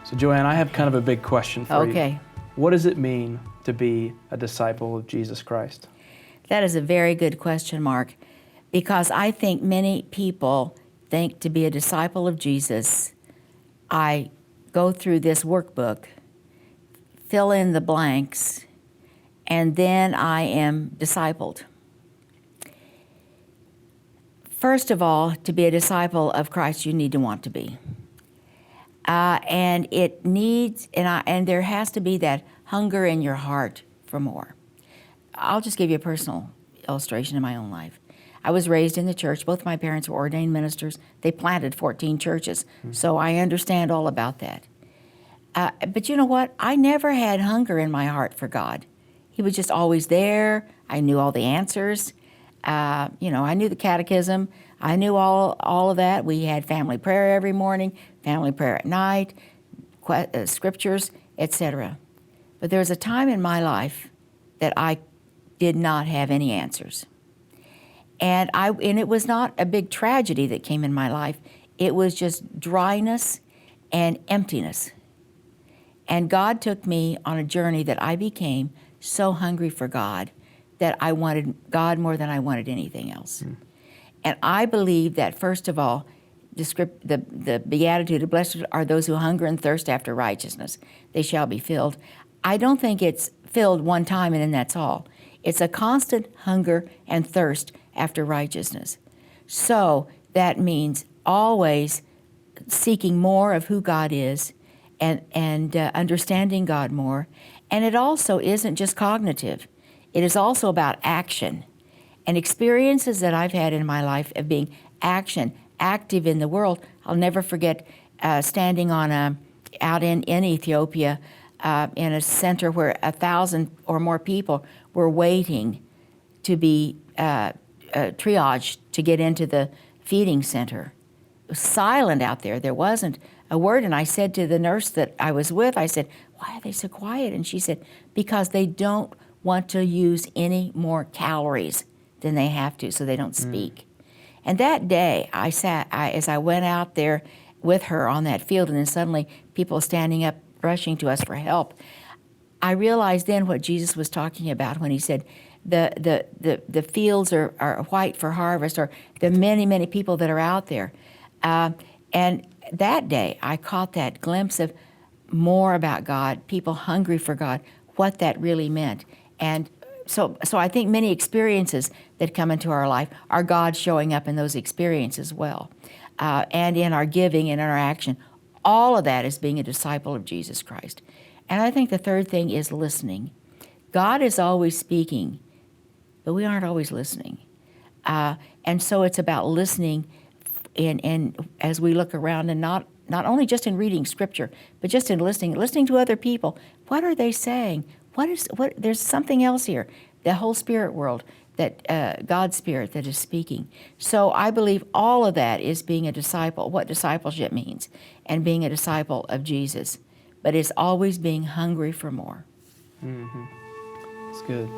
So Jo Anne, I have kind of a big question for you. Okay. What does it mean to be a disciple of Jesus Christ? That is a very good question, Mark, because I think many people think to be a disciple of Jesus, I go through this workbook, fill in the blanks, and then I am discipled. First of all, to be a disciple of Christ, you need to want to be. And it needs, and there has to be that hunger in your heart for more. I'll just give you a personal illustration in my own life. I was raised in the church. Both my parents were ordained ministers. They planted 14 churches, so I understand all about that. But you know what? I never had hunger in my heart for God. He was just always there. I knew all the answers. I knew the catechism. I knew all of that. We had family prayer every morning, family prayer at night, scriptures, etc. But there was a time in my life that I did not have any answers. And it was not a big tragedy that came in my life. It was just dryness and emptiness. And God took me on a journey that I became so hungry for God that I wanted God more than I wanted anything else. And I believe that, first of all, the beatitude, blessed are those who hunger and thirst after righteousness. They shall be filled. I don't think it's filled one time and then that's all. It's a constant hunger and thirst after righteousness. So that means always seeking more of who God is and understanding God more. And it also isn't just cognitive. It is also about action. And experiences that I've had in my life of being active in the world. I'll never forget standing on out in Ethiopia in a center where 1,000 or more people were waiting to be triaged to get into the feeding center. It was silent out there. There wasn't a word. And I said to the nurse that I was with, I said, "Why are they so quiet?" And she said, "Because they don't want to use any more calories than they have to, so they don't speak." And that day, as I went out there with her on that field, and then suddenly people standing up, rushing to us for help, I realized then what Jesus was talking about when he said, the fields are white for harvest, or the many, many people that are out there. And that day, I caught that glimpse of more about God, people hungry for God, what that really meant. And so I think many experiences that come into our life are God showing up in those experiences as well, and in our giving and in our action. All of that is being a disciple of Jesus Christ. And I think the third thing is listening. God is always speaking, but we aren't always listening. And so it's about listening in as we look around, and not only just in reading Scripture, but just in listening to other people. What are they saying? There's something else here, the whole spirit world, that God's Spirit that is speaking. So I believe all of that is being a disciple, what discipleship means, and being a disciple of Jesus. But it's always being hungry for more. Mm-hmm. That's good.